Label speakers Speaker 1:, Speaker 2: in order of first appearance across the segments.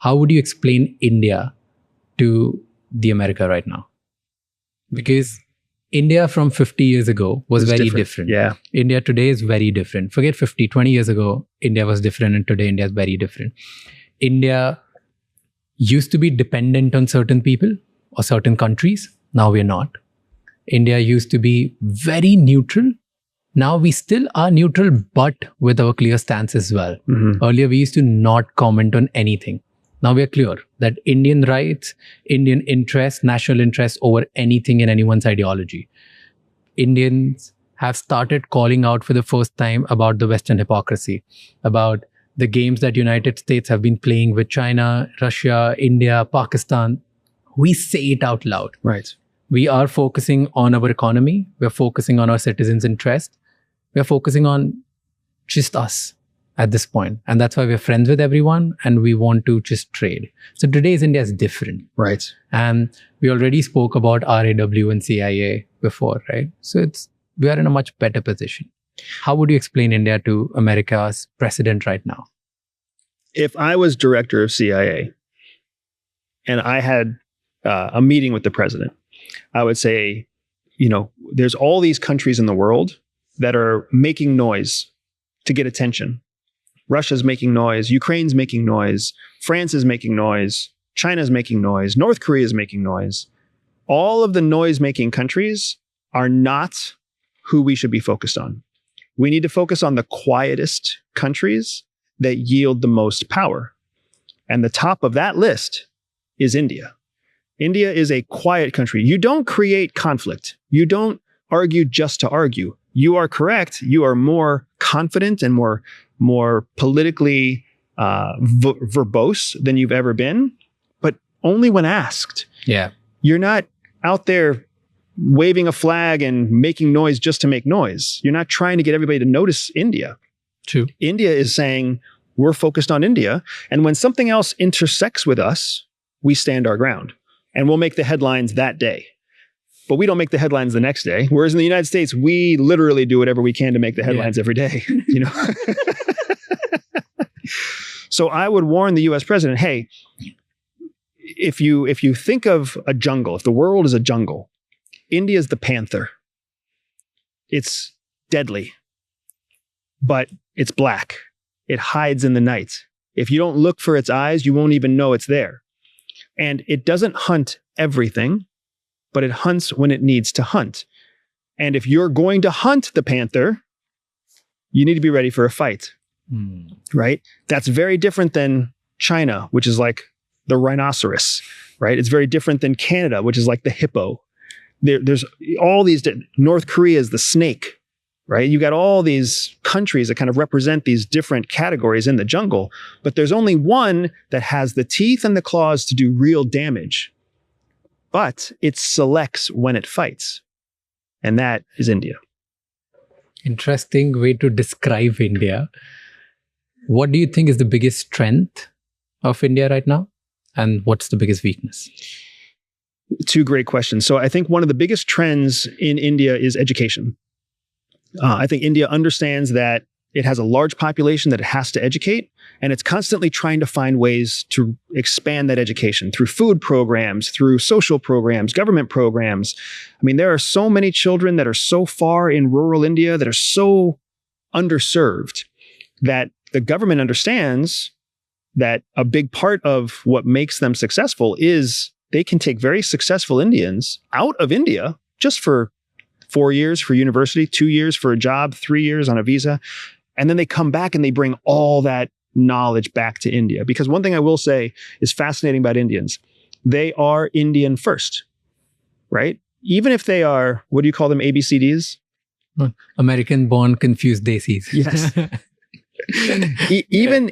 Speaker 1: how would you explain India to the America right now? Because India from 50 years ago was very different.
Speaker 2: Yeah.
Speaker 1: India today is very different. Forget 50, 20 years ago, India was different, and today India is very different. India used to be dependent on certain people or certain countries. Now we're not. India used to be very neutral. Now we still are neutral, but with our clear stance as well. Earlier, we used to not comment on anything. Now we are clear that Indian rights, Indian interests, national interests over anything in anyone's ideology. Indians have started calling out for the first time about the Western hypocrisy, about the games that United States have been playing with China, Russia, India, Pakistan. We say it out loud.
Speaker 2: Right.
Speaker 1: We are focusing on our economy. We're focusing on our citizens' interest. We're focusing on just us at this point. And that's why we're friends with everyone and we want to just trade. So today's India is different.
Speaker 2: Right.
Speaker 1: And we already spoke about RAW and CIA before, right? So we are in a much better position. How would you explain India to America's president right now?
Speaker 2: If I was director of CIA and I had a meeting with the president, I would say, there's all these countries in the world that are making noise to get attention. Russia's making noise. Ukraine's making noise. France is making noise. China's making noise. North Korea is making noise. All of the noise-making countries are not who we should be focused on. We need to focus on the quietest countries that yield the most power. And the top of that list is India. India is a quiet country. You don't create conflict. You don't argue just to argue. You are correct. You are more confident and more politically verbose than you've ever been, but only when asked.
Speaker 1: Yeah.
Speaker 2: You're not out there waving a flag and making noise just to make noise. You're not trying to get everybody to notice India.
Speaker 1: True.
Speaker 2: India is saying, we're focused on India. And when something else intersects with us, we stand our ground. And we'll make the headlines that day. But we don't make the headlines the next day. Whereas in the United States, we literally do whatever we can to make the headlines every day. So I would warn the US president, hey, if you think of a jungle, if the world is a jungle, India is the panther. It's deadly, but it's black. It hides in the night. If you don't look for its eyes, you won't even know it's there. And it doesn't hunt everything, but it hunts when it needs to hunt. And if you're going to hunt the panther, you need to be ready for a fight, right? That's very different than China, which is like the rhinoceros, right? It's very different than Canada, which is like the hippo. There's all these, North Korea is the snake, right? You got all these countries that kind of represent these different categories in the jungle, but there's only one that has the teeth and the claws to do real damage, but it selects when it fights. And that is India.
Speaker 1: Interesting way to describe India. What do you think is the biggest strength of India right now? And what's the biggest weakness?
Speaker 2: Two great questions. So I think one of the biggest trends in India is education. I think India understands that it has a large population that it has to educate, and it's constantly trying to find ways to expand that education through food programs, through social programs, government programs. I mean, there are so many children that are so far in rural India that are so underserved that the government understands that a big part of what makes them successful is they can take very successful Indians out of India just for 4 years for university, 2 years for a job, 3 years on a visa. And then they come back and they bring all that knowledge back to India. Because one thing I will say is fascinating about Indians. They are Indian first, right? Even if they are, what do you call them, ABCDs?
Speaker 1: American-born confused desis.
Speaker 2: Yes. Even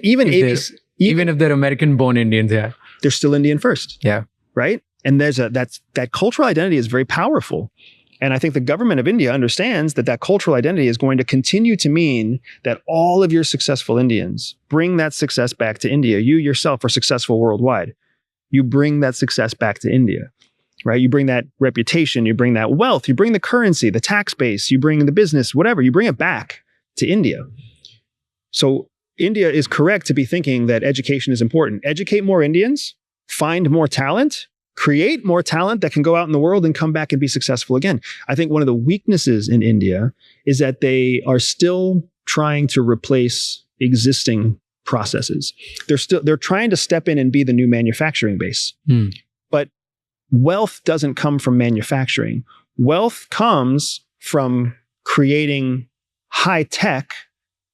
Speaker 1: if they're American-born Indians, yeah.
Speaker 2: They're still Indian first.
Speaker 1: Yeah.
Speaker 2: Right? And that cultural identity is very powerful. And I think the government of India understands that cultural identity is going to continue to mean that all of your successful Indians bring that success back to India. You yourself are successful worldwide. You bring that success back to India, right? You bring that reputation, you bring that wealth, you bring the currency, the tax base, you bring the business, whatever, you bring it back to India. So India is correct to be thinking that education is important. Educate more Indians, find more talent, create more talent that can go out in the world and come back and be successful again. I think one of the weaknesses in India is that they are still trying to replace existing processes. They're trying to step in and be the new manufacturing base. But wealth doesn't come from manufacturing. Wealth comes from creating high tech,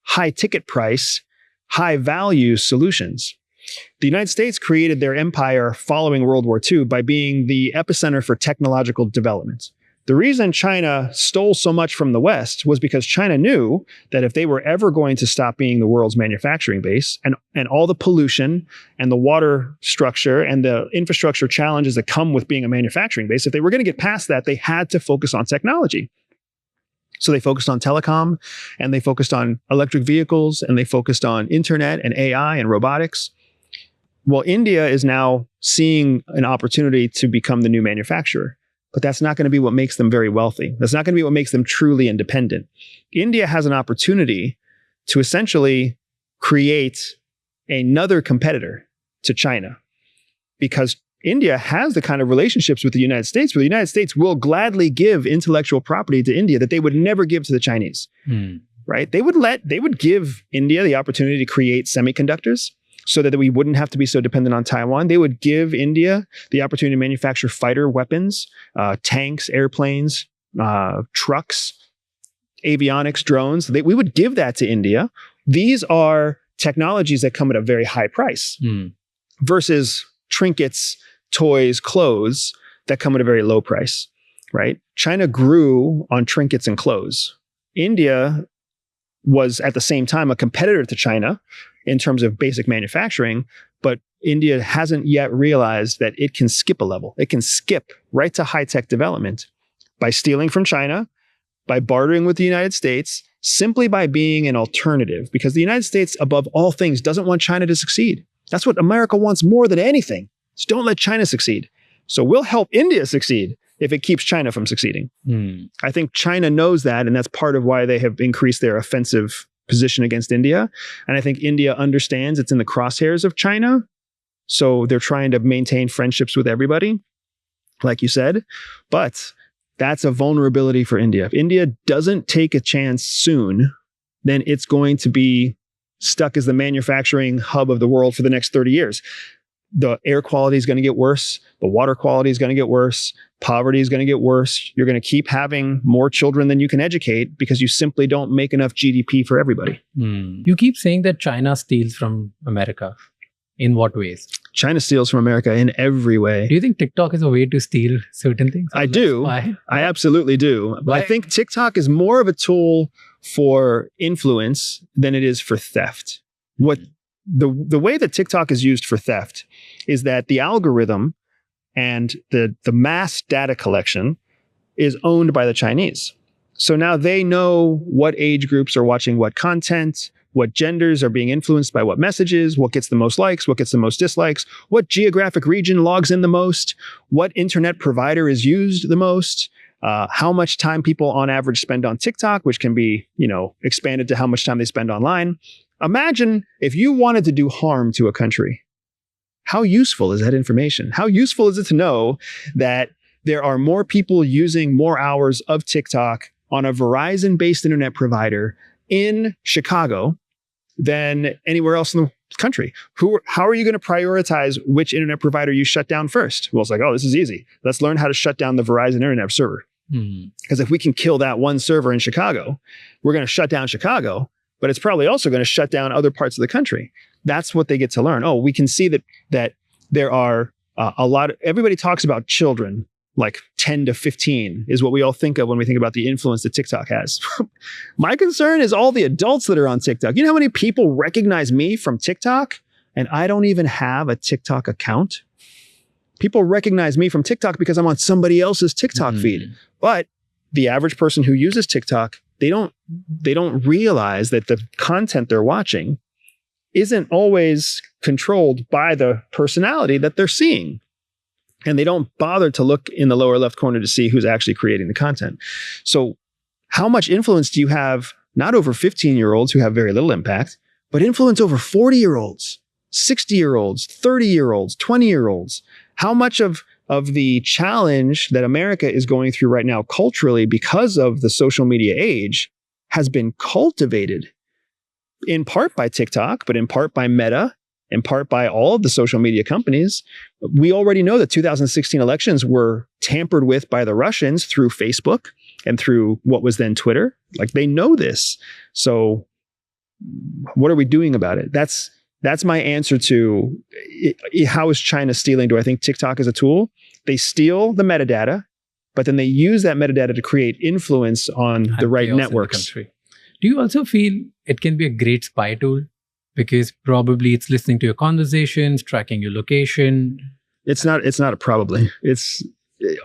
Speaker 2: high ticket price, high value solutions. The United States created their empire following World War II by being the epicenter for technological development. The reason China stole so much from the West was because China knew that if they were ever going to stop being the world's manufacturing base and all the pollution and the water structure and the infrastructure challenges that come with being a manufacturing base, if they were going to get past that, they had to focus on technology. So they focused on telecom, and they focused on electric vehicles, and they focused on internet and AI and robotics. Well, India is now seeing an opportunity to become the new manufacturer, but that's not going to be what makes them very wealthy. That's not going to be what makes them truly independent. India has an opportunity to essentially create another competitor to China, because India has the kind of relationships with the United States where the United States will gladly give intellectual property to India that they would never give to the Chinese, right? They would give India the opportunity to create semiconductors so that we wouldn't have to be so dependent on Taiwan. They would give India the opportunity to manufacture fighter weapons, tanks, airplanes, trucks, avionics, drones. We would give that to India. These are technologies that come at a very high price versus trinkets, toys, clothes that come at a very low price, right? China grew on trinkets and clothes. India was at the same time a competitor to China in terms of basic manufacturing, but India hasn't yet realized that it can skip a level. It can skip right to high-tech development by stealing from China, by bartering with the United States, simply by being an alternative, because the United States, above all things, doesn't want China to succeed. That's what America wants more than anything. Just don't let China succeed. So we'll help India succeed if it keeps China from succeeding. I think China knows that, and that's part of why they have increased their offensive position against India. And I think India understands it's in the crosshairs of China. So they're trying to maintain friendships with everybody, like you said. But that's a vulnerability for India. If India doesn't take a chance soon, then it's going to be stuck as the manufacturing hub of the world for the next 30 years. The air quality is going to get worse. The water quality is going to get worse. Poverty is going to get worse. You're going to keep having more children than you can educate because you simply don't make enough GDP for everybody.
Speaker 1: You keep saying that China steals from America. In what ways?
Speaker 2: China steals from America in every way.
Speaker 1: Do you think TikTok is a way to steal certain things?
Speaker 2: I do.
Speaker 1: Why?
Speaker 2: I absolutely do. But I think TikTok is more of a tool for influence than it is for theft. What the way that TikTok is used for theft is that the algorithm and the mass data collection is owned by the Chinese. So now they know what age groups are watching what content, what genders are being influenced by what messages, what gets the most likes, what gets the most dislikes, what geographic region logs in the most, what internet provider is used the most, how much time people on average spend on TikTok, which can be, expanded to how much time they spend online. Imagine if you wanted to do harm to a country. How useful is that information? How useful is it to know that there are more people using more hours of TikTok on a Verizon-based internet provider in Chicago than anywhere else in the country? How are you going to prioritize which internet provider you shut down first? Well, it's like, oh, this is easy. Let's learn how to shut down the Verizon internet server. Because if we can kill that one server in Chicago, we're going to shut down Chicago, but it's probably also going to shut down other parts of the country. That's what they get to learn. Oh, we can see that there are everybody talks about children, like 10 to 15 is what we all think of when we think about the influence that TikTok has. My concern is all the adults that are on TikTok. You know how many people recognize me from TikTok and I don't even have a TikTok account? People recognize me from TikTok because I'm on somebody else's TikTok feed. But the average person who uses TikTok, they don't realize that the content they're watching isn't always controlled by the personality that they're seeing. And they don't bother to look in the lower left corner to see who's actually creating the content. So how much influence do you have, not over 15-year-olds who have very little impact, but influence over 40-year-olds, 60-year-olds, 30-year-olds, 20-year-olds. How much of the challenge that America is going through right now culturally because of the social media age has been cultivated in part by TikTok, but in part by Meta, in part by all of the social media companies. We already know that 2016 elections were tampered with by the Russians through Facebook and through what was then Twitter. Like, they know this. So what are we doing about it? That's my answer to how is China stealing? Do I think TikTok is a tool? They steal the metadata, but then they use that metadata to create influence on the right networks.
Speaker 1: Do you also feel it can be a great spy tool? Because probably it's listening to your conversations, tracking your location.
Speaker 2: It's not a probably. It's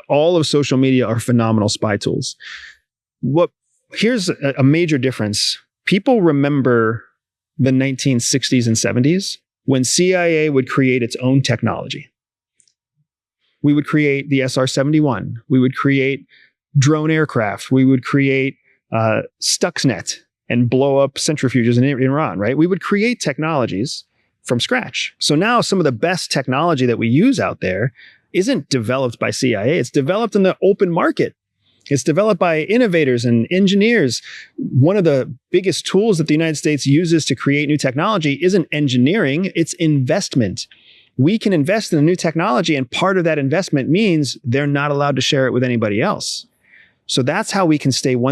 Speaker 2: all of social media are phenomenal spy tools. Here's a major difference. People remember the 1960s and 70s when CIA would create its own technology. We would create the SR-71. We would create drone aircraft. We would create Stuxnet and blow up centrifuges in Iran, right? We would create technologies from scratch. So now some of the best technology that we use out there isn't developed by CIA. It's developed in the open market. It's developed by innovators and engineers. One of the biggest tools that the United States uses to create new technology isn't engineering, it's investment. We can invest in a new technology, and part of that investment means they're not allowed to share it with anybody else. So that's how we can stay one